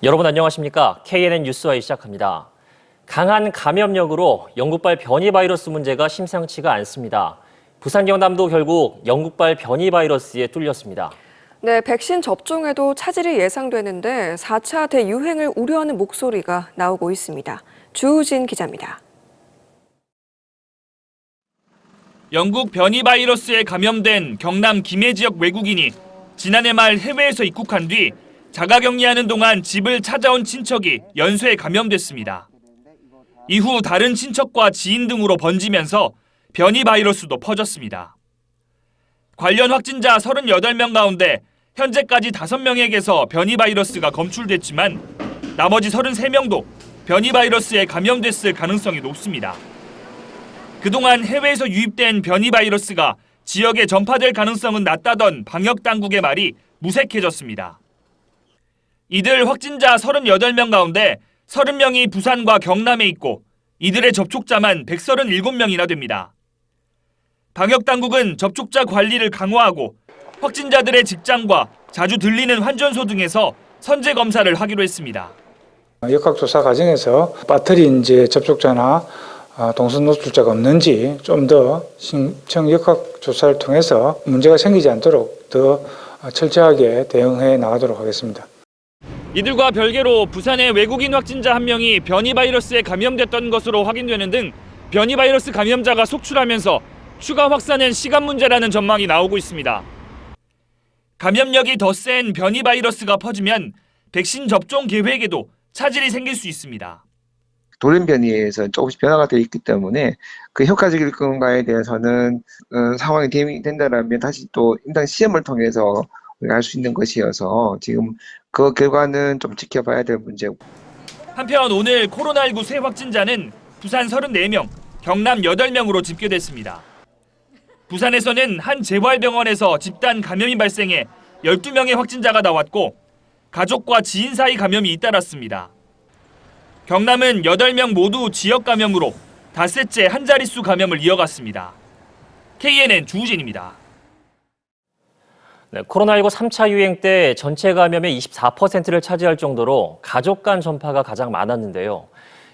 여러분 안녕하십니까? KNN 뉴스와이 시작합니다. 강한 감염력으로 영국발 변이 바이러스 문제가 심상치가 않습니다. 부산 경남도 결국 영국발 변이 바이러스에 뚫렸습니다. 네, 백신 접종에도 차질이 예상되는데 4차 대유행을 우려하는 목소리가 나오고 있습니다. 주우진 기자입니다. 영국 변이 바이러스에 감염된 경남 김해 지역 외국인이 지난해 말 해외에서 입국한 뒤 자가격리하는 동안 집을 찾아온 친척이 연쇄 감염됐습니다. 이후 다른 친척과 지인 등으로 번지면서 변이 바이러스도 퍼졌습니다. 관련 확진자 38명 가운데 현재까지 5명에게서 변이 바이러스가 검출됐지만 나머지 33명도 변이 바이러스에 감염됐을 가능성이 높습니다. 그동안 해외에서 유입된 변이 바이러스가 지역에 전파될 가능성은 낮다던 방역 당국의 말이 무색해졌습니다. 이들 확진자 38명 가운데 30명이 부산과 경남에 있고 이들의 접촉자만 137명이나 됩니다. 방역 당국은 접촉자 관리를 강화하고 확진자들의 직장과 자주 들리는 환전소 등에서 선제 검사를 하기로 했습니다. 역학조사 과정에서 빠뜨린 접촉자나 동선 노출자가 없는지 좀 더 신청 역학조사를 통해서 문제가 생기지 않도록 더 철저하게 대응해 나가도록 하겠습니다. 이들과 별개로 부산의 외국인 확진자 1명이 변이 바이러스에 감염됐던 것으로 확인되는 등 변이 바이러스 감염자가 속출하면서 추가 확산은 시간 문제라는 전망이 나오고 있습니다. 감염력이 더 센 변이 바이러스가 퍼지면 백신 접종 계획에도 차질이 생길 수 있습니다. 돌연변이에서 조금씩 변화가 되어 있기 때문에 그 효과적일 건가에 대해서는 상황이 된다면 다시 또 임상 시험을 통해서 우리가 알 수 있는 것이어서 지금 그 결과는 좀 지켜봐야 될 문제고. 한편 오늘 코로나19 새 확진자는 부산 34명, 경남 8명으로 집계됐습니다. 부산에서는 한 재활병원에서 집단 감염이 발생해 12명의 확진자가 나왔고 가족과 지인 사이 감염이 잇따랐습니다. 경남은 8명 모두 지역 감염으로 닷새째 한 자릿수 감염을 이어갔습니다. KNN 주우진입니다. 네, 코로나19 3차 유행 때 전체 감염의 24%를 차지할 정도로 가족 간 전파가 가장 많았는데요.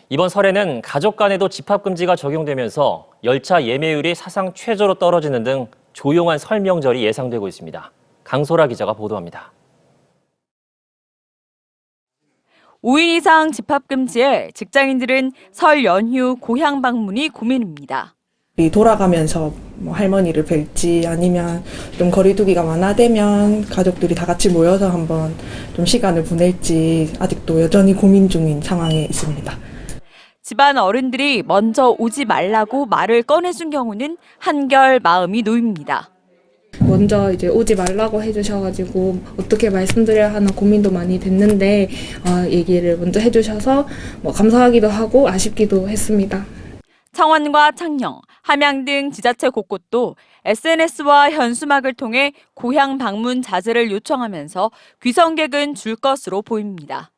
이번 설에는 가족 간에도 집합금지가 적용되면서 열차 예매율이 사상 최저로 떨어지는 등 조용한 설 명절이 예상되고 있습니다. 강소라 기자가 보도합니다. 5인 이상 집합금지에 직장인들은 설 연휴 고향 방문이 고민입니다. 돌아가면서 할머니를 뵐지 아니면 좀 거리두기가 완화되면 가족들이 다 같이 모여서 한번 좀 시간을 보낼지 아직도 여전히 고민 중인 상황에 있습니다. 집안 어른들이 먼저 오지 말라고 말을 꺼내준 경우는 한결 마음이 놓입니다. 먼저 이제 오지 말라고 해주셔가지고 어떻게 말씀드려야 하나 고민도 많이 됐는데 얘기를 먼저 해주셔서 감사하기도 하고 아쉽기도 했습니다. 창원과 창녕, 함양 등 지자체 곳곳도 SNS와 현수막을 통해 고향 방문 자제를 요청하면서 귀성객은 줄 것으로 보입니다.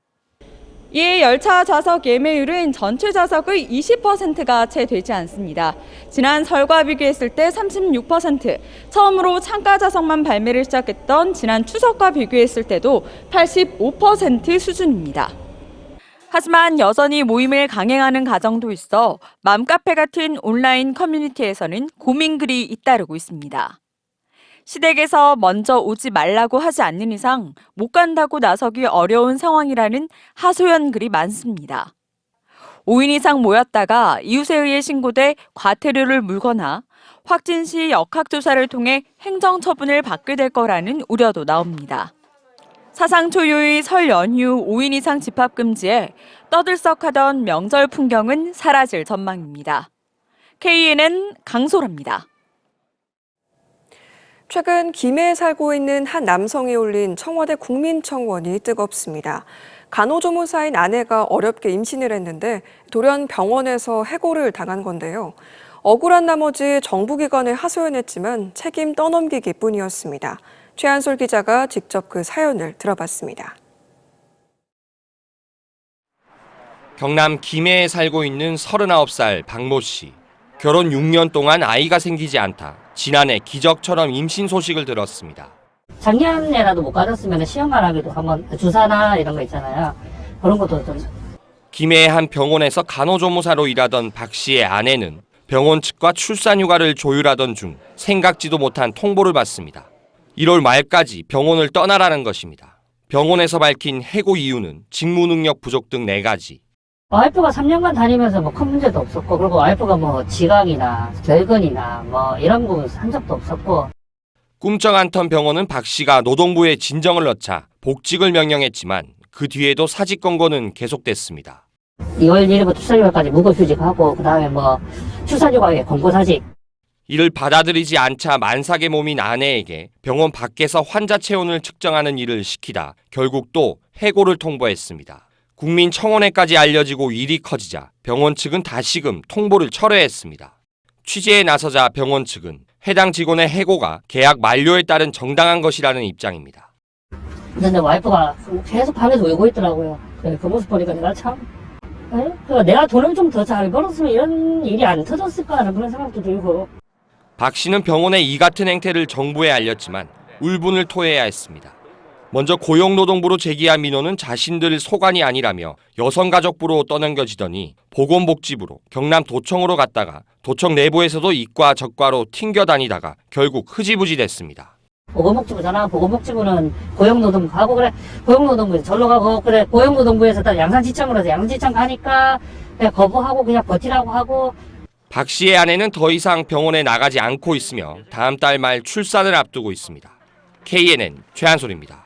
이에 열차 좌석 예매율은 전체 좌석의 20%가 채 되지 않습니다. 지난 설과 비교했을 때 36%, 처음으로 창가 좌석만 발매를 시작했던 지난 추석과 비교했을 때도 85% 수준입니다. 하지만 여전히 모임을 강행하는 가정도 있어 맘카페 같은 온라인 커뮤니티에서는 고민글이 잇따르고 있습니다. 시댁에서 먼저 오지 말라고 하지 않는 이상 못 간다고 나서기 어려운 상황이라는 하소연 글이 많습니다. 5인 이상 모였다가 이웃에 의해 신고돼 과태료를 물거나 확진 시 역학조사를 통해 행정처분을 받게 될 거라는 우려도 나옵니다. 사상 초유의 설 연휴 5인 이상 집합금지에 떠들썩하던 명절 풍경은 사라질 전망입니다. KNN 강소라입니다. 최근 김해에 살고 있는 한 남성이 올린 청와대 국민청원이 뜨겁습니다. 간호조무사인 아내가 어렵게 임신을 했는데 돌연 병원에서 해고를 당한 건데요. 억울한 나머지 정부기관에 하소연했지만 책임 떠넘기기뿐이었습니다. 최한솔 기자가 직접 그 사연을 들어봤습니다. 경남 김해에 살고 있는 39살 박모 씨. 결혼 6년 동안 아이가 생기지 않다. 지난해 기적처럼 임신 소식을 들었습니다. 작년에라도 못 가졌으면 시험만 하기도 한번 주사나 이런 거 있잖아요. 그런 것도 좀. 김해의 한 병원에서 간호조무사로 일하던 박 씨의 아내는 병원 측과 출산 휴가를 조율하던 중 생각지도 못한 통보를 받습니다. 1월 말까지 병원을 떠나라는 것입니다. 병원에서 밝힌 해고 이유는 직무 능력 부족 등 4가지. 와이프가 3년간 다니면서 뭐 큰 문제도 없었고, 그리고 와이프가 뭐 지각이나 결근이나 뭐 이런 부분 한 적도 없었고. 꿈쩍 않던 병원은 박 씨가 노동부에 진정을 넣자 복직을 명령했지만 그 뒤에도 사직 권고는 계속됐습니다. 2월 1일부터 출산휴가까지 무급휴직하고, 그 다음에 뭐 출산휴가에 권고사직. 이를 받아들이지 않자 만삭의 몸인 아내에게 병원 밖에서 환자 체온을 측정하는 일을 시키다 결국 또 해고를 통보했습니다. 국민청원회까지 알려지고 일이 커지자 병원 측은 다시금 통보를 철회했습니다. 취재에 나서자 병원 측은 해당 직원의 해고가 계약 만료에 따른 정당한 것이라는 입장입니다. 근데 와이프가 계속 방에서 울고 있더라고요. 그 모습 보니까 내가 참, 그러니까 내가 돈을 좀 더 잘 벌었으면 이런 일이 안 터졌을까라는 그런 생각도 들고. 박 씨는 병원의 이 같은 행태를 정부에 알렸지만 울분을 토해야 했습니다. 먼저 고용노동부로 제기한 민원은 자신들 소관이 아니라며 여성가족부로 떠넘겨지더니 보건복지부로 경남 도청으로 갔다가 도청 내부에서도 이과 저과로 튕겨 다니다가 결국 흐지부지 됐습니다. 보건복지부잖아. 보건복지부는 고용노동부 가고, 그래 고용노동부에서 절로 가고, 그래 고용노동부에서 또 양산지청으로 해서 양산지청 가니까 그냥 거부하고 그냥 버티라고 하고. 박 씨의 아내는 더 이상 병원에 나가지 않고 있으며 다음 달 말 출산을 앞두고 있습니다. KNN 최한솔입니다.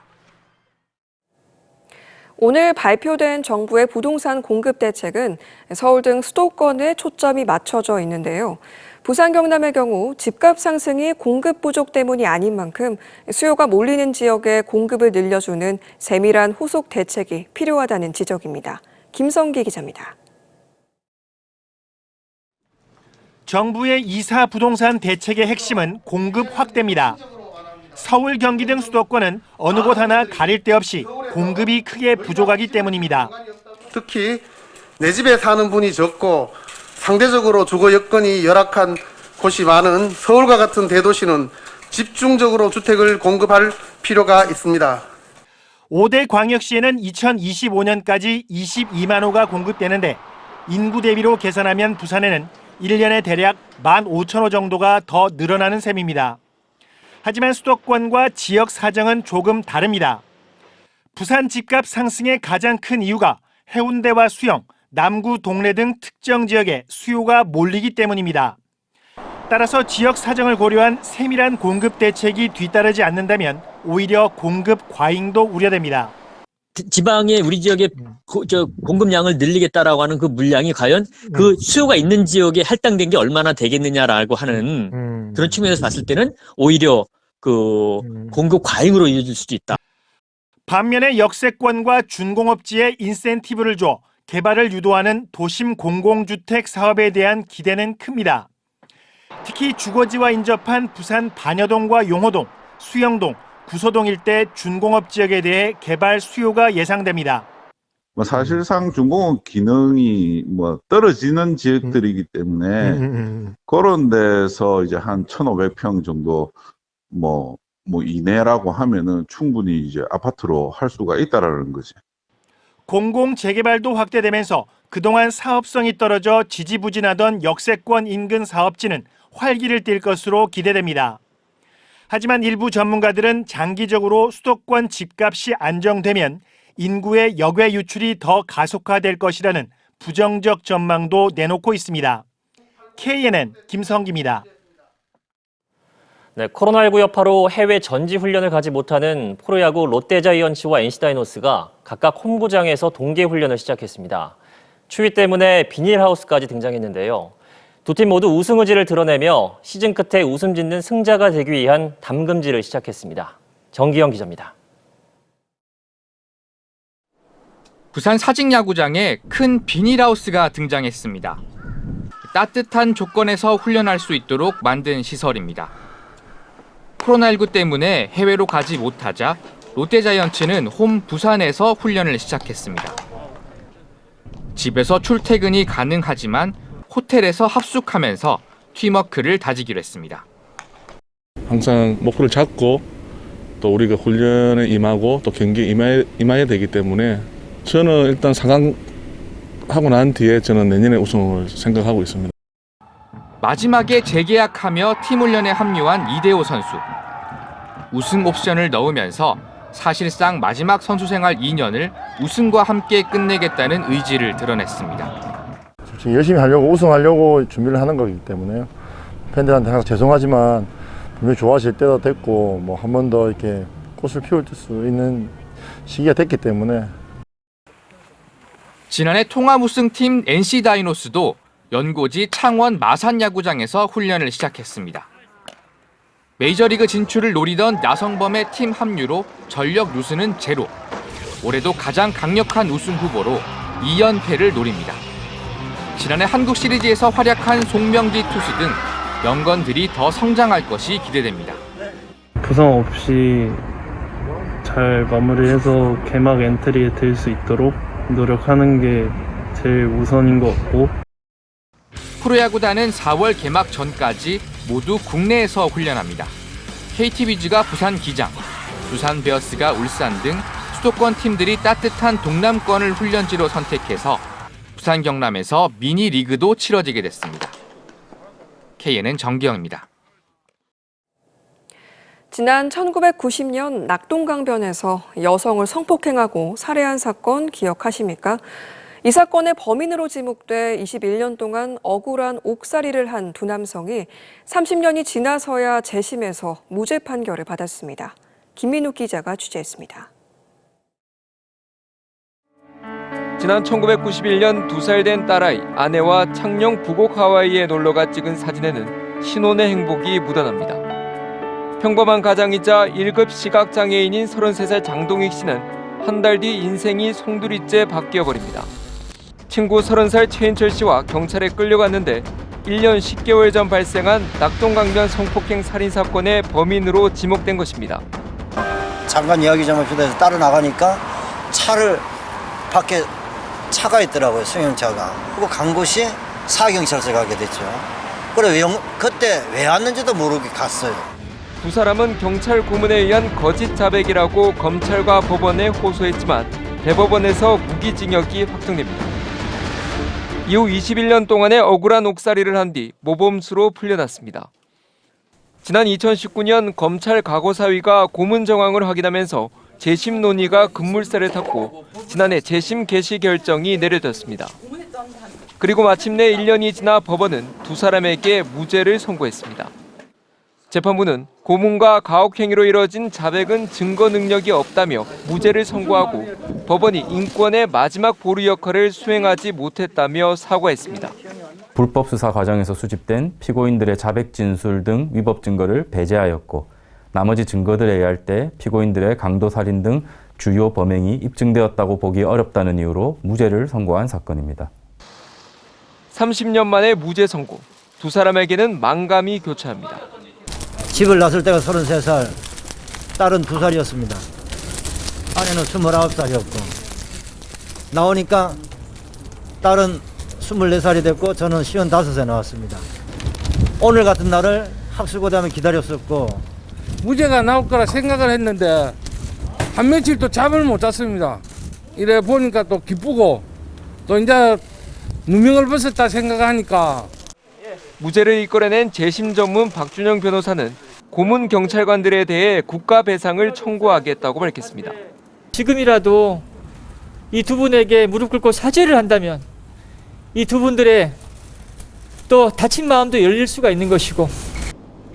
오늘 발표된 정부의 부동산 공급 대책은 서울 등 수도권에 초점이 맞춰져 있는데요. 부산, 경남의 경우 집값 상승이 공급 부족 때문이 아닌 만큼 수요가 몰리는 지역에 공급을 늘려주는 세밀한 후속 대책이 필요하다는 지적입니다. 김성기 기자입니다. 정부의 2사 부동산 대책의 핵심은 공급 확대입니다. 서울, 경기 등 수도권은 어느 곳 하나 가릴 데 없이 공급이 크게 부족하기 때문입니다. 특히 내 집에 사는 분이 적고 상대적으로 주거 여건이 열악한 곳이 많은 서울과 같은 대도시는 집중적으로 주택을 공급할 필요가 있습니다. 5대 광역시에는 2025년까지 22만 호가 공급되는데 인구 대비로 계산하면 부산에는 1년에 대략 15,000호 정도가 더 늘어나는 셈입니다. 하지만 수도권과 지역 사정은 조금 다릅니다. 부산 집값 상승의 가장 큰 이유가 해운대와 수영, 남구, 동래 등 특정 지역에 수요가 몰리기 때문입니다. 따라서 지역 사정을 고려한 세밀한 공급 대책이 뒤따르지 않는다면 오히려 공급 과잉도 우려됩니다. 지방에 우리 지역의 공급량을 늘리겠다라고 하는 그 물량이 과연 그 수요가 있는 지역에 할당된 게 얼마나 되겠느냐라고 하는 그런 측면에서 봤을 때는 오히려 그 공급 과잉으로 이어질 수도 있다. 반면에 역세권과 준공업지에 인센티브를 줘 개발을 유도하는 도심 공공주택 사업에 대한 기대는 큽니다. 특히 주거지와 인접한 부산 반여동과 용호동, 수영동, 구소동 일대 준공업 지역에 대해 개발 수요가 예상됩니다. 사실상 준공업 기능이 떨어지는 지역들이기 때문에 그런 데서 이제 한 1,500평 정도 이내라고 하면은 충분히 이제 아파트로 할 수가 있다라는 거지. 공공 재개발도 확대되면서 그동안 사업성이 떨어져 지지부진하던 역세권 인근 사업지는 활기를 띨 것으로 기대됩니다. 하지만 일부 전문가들은 장기적으로 수도권 집값이 안정되면 인구의 역외 유출이 더 가속화될 것이라는 부정적 전망도 내놓고 있습니다. KNN 김성기입니다. 네, 코로나19 여파로 해외 전지 훈련을 가지 못하는 프로야구 롯데자이언츠와 NC다이노스가 각각 홈구장에서 동계 훈련을 시작했습니다. 추위 때문에 비닐하우스까지 등장했는데요. 두 팀 모두 우승 의지를 드러내며 시즌 끝에 웃음 짓는 승자가 되기 위한 담금질을 시작했습니다. 정기영 기자입니다. 부산 사직야구장에 큰 비닐하우스가 등장했습니다. 따뜻한 조건에서 훈련할 수 있도록 만든 시설입니다. 코로나19 때문에 해외로 가지 못하자 롯데자이언츠는 홈 부산에서 훈련을 시작했습니다. 집에서 출퇴근이 가능하지만 호텔에서 합숙하면서 팀워크를 다지기로 했습니다. 항상 목표를 잡고 또 우리가 훈련에 임하고 또 경기에 임해야 되기 때문에 저는 일단 4강 하고 난 뒤에 저는 내년에 우승을 생각하고 있습니다. 마지막에 재계약하며 팀 훈련에 합류한 이대호 선수. 우승 옵션을 넣으면서 사실상 마지막 선수 생활 2년을 우승과 함께 끝내겠다는 의지를 드러냈습니다. 지금 열심히 하려고 우승하려고 준비를 하는 거기 때문에 팬들한테 항상 죄송하지만 분명히 좋아하실 때도 됐고 뭐 한 번 더 이렇게 꽃을 피울 수 있는 시기가 됐기 때문에. 지난해 통합 우승팀 NC 다이노스도 연고지 창원 마산야구장에서 훈련을 시작했습니다. 메이저리그 진출을 노리던 나성범의 팀 합류로 전력 누수는 제로. 올해도 가장 강력한 우승 후보로 2연패를 노립니다. 지난해 한국 시리즈에서 활약한 송명기 투수 등 연건들이 더 성장할 것이 기대됩니다. 부상 없이 잘 마무리해서 개막 엔트리에 들 수 있도록 노력하는 게 제일 우선인 것 같고, 프로야구단은 4월 개막 전까지 모두 국내에서 훈련합니다. KT위즈가 부산 기장, 두산 베어스가 울산 등 수도권 팀들이 따뜻한 동남권을 훈련지로 선택해서 부산 경남에서 미니 리그도 치러지게 됐습니다. KNN 정기영입니다. 지난 1990년 낙동강변에서 여성을 성폭행하고 살해한 사건 기억하십니까? 이 사건의 범인으로 지목돼 21년 동안 억울한 옥살이를 한 두 남성이 30년이 지나서야 재심에서 무죄 판결을 받았습니다. 김민욱 기자가 취재했습니다. 지난 1991년 2살 된 딸아이 아내와 창녕 부곡 하와이에 놀러가 찍은 사진에는 신혼의 행복이 묻어납니다. 평범한 가장이자 1급 시각장애인인 33살 장동익 씨는 한 달 뒤 인생이 송두리째 바뀌어버립니다. 친구 30살 최인철 씨와 경찰에 끌려갔는데 1년 10개월 전 발생한 낙동강변 성폭행 살인 사건의 범인으로 지목된 것입니다. 잠깐 이야기점을 휴대해서 따로 나가니까 차를 밖에 차가 있더라고요, 승용차가. 그리고 간 곳이 사경찰서에 가게 됐죠. 그래 그때 왜 왔는지도 모르게 갔어요. 두 사람은 경찰 고문에 의한 거짓 자백이라고 검찰과 법원에 호소했지만 대법원에서 무기징역이 확정됩니다. 이후 21년 동안의 억울한 옥살이를 한 뒤 모범수로 풀려났습니다. 지난 2019년 검찰 과거사위가 고문 정황을 확인하면서 재심 논의가 급물살을 탔고 지난해 재심 개시 결정이 내려졌습니다. 그리고 마침내 1년이 지나 법원은 두 사람에게 무죄를 선고했습니다. 재판부는 고문과 가혹행위로 이뤄진 자백은 증거 능력이 없다며 무죄를 선고하고 법원이 인권의 마지막 보루 역할을 수행하지 못했다며 사과했습니다. 불법 수사 과정에서 수집된 피고인들의 자백 진술 등 위법 증거를 배제하였고 나머지 증거들에 의할 때 피고인들의 강도 살인 등 주요 범행이 입증되었다고 보기 어렵다는 이유로 무죄를 선고한 사건입니다. 30년 만에 무죄 선고. 두 사람에게는 만감이 교차합니다. 집을 나설 때가 33살, 딸은 2살이었습니다. 아내는 29살이었고 나오니까 딸은 24살이 됐고 저는 55세 나왔습니다. 오늘 같은 날을 학수고대하며 기다렸었고 무죄가 나올 거라 생각을 했는데 한 며칠 또 잠을 못 잤습니다. 이래 보니까 또 기쁘고 또 이제 누명을 벗었다 생각하니까. 무죄를 이끌어낸 재심 전문 박준영 변호사는 고문 경찰관들에 대해 국가 배상을 청구하겠다고 밝혔습니다. 지금이라도 이 두 분에게 무릎 꿇고 사죄를 한다면 이 두 분들의 또 다친 마음도 열릴 수가 있는 것이고.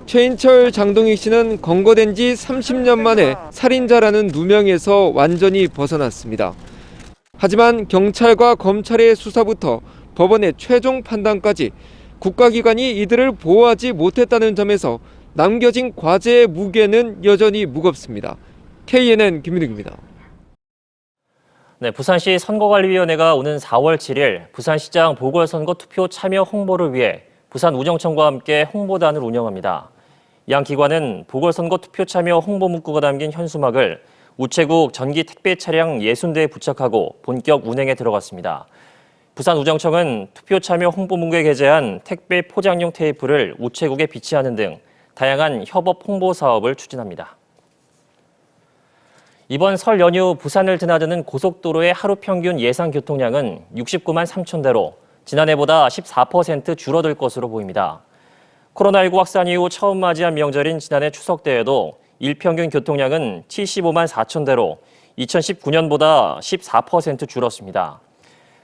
최인철, 장동익 씨는 검거된 지 30년 만에 살인자라는 누명에서 완전히 벗어났습니다. 하지만 경찰과 검찰의 수사부터 법원의 최종 판단까지 국가기관이 이들을 보호하지 못했다는 점에서 남겨진 과제의 무게는 여전히 무겁습니다. KNN 김민욱입니다. 네, 부산시 선거관리위원회가 오는 4월 7일 부산시장 보궐선거 투표 참여 홍보를 위해 부산우정청과 함께 홍보단을 운영합니다. 양 기관은 보궐선거 투표 참여 홍보 문구가 담긴 현수막을 우체국 전기 택배 차량 60대에 부착하고 본격 운행에 들어갔습니다. 부산우정청은 투표 참여 홍보 문구에 게재한 택배 포장용 테이프를 우체국에 비치하는 등 다양한 협업 홍보 사업을 추진합니다. 이번 설 연휴 부산을 드나드는 고속도로의 하루 평균 예상 교통량은 69만 3천 대로 지난해보다 14% 줄어들 것으로 보입니다. 코로나19 확산 이후 처음 맞이한 명절인 지난해 추석 때에도 일평균 교통량은 75만 4천 대로 2019년보다 14% 줄었습니다.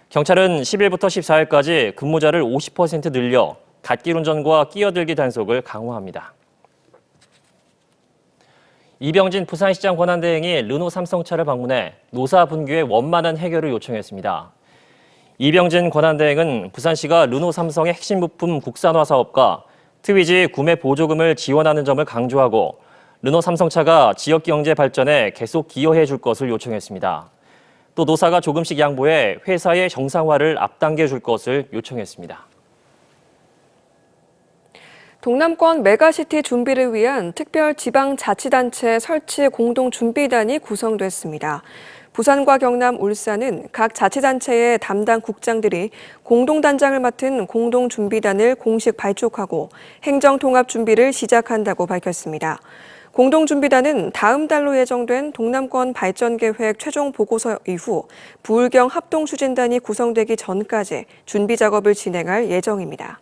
경찰은 10일부터 14일까지 근무자를 50% 늘려 갓길 운전과 끼어들기 단속을 강화합니다. 이병진 부산시장 권한대행이 르노 삼성차를 방문해 노사 분규의 원만한 해결을 요청했습니다. 이병진 권한대행은 부산시가 르노 삼성의 핵심 부품 국산화 사업과 트위지 구매 보조금을 지원하는 점을 강조하고 르노 삼성차가 지역 경제 발전에 계속 기여해 줄 것을 요청했습니다. 또 노사가 조금씩 양보해 회사의 정상화를 앞당겨 줄 것을 요청했습니다. 동남권 메가시티 준비를 위한 특별 지방자치단체 설치 공동준비단이 구성됐습니다. 부산과 경남, 울산은 각 자치단체의 담당 국장들이 공동단장을 맡은 공동준비단을 공식 발족하고 행정통합 준비를 시작한다고 밝혔습니다. 공동준비단은 다음 달로 예정된 동남권 발전계획 최종 보고서 이후 부울경 합동추진단이 구성되기 전까지 준비 작업을 진행할 예정입니다.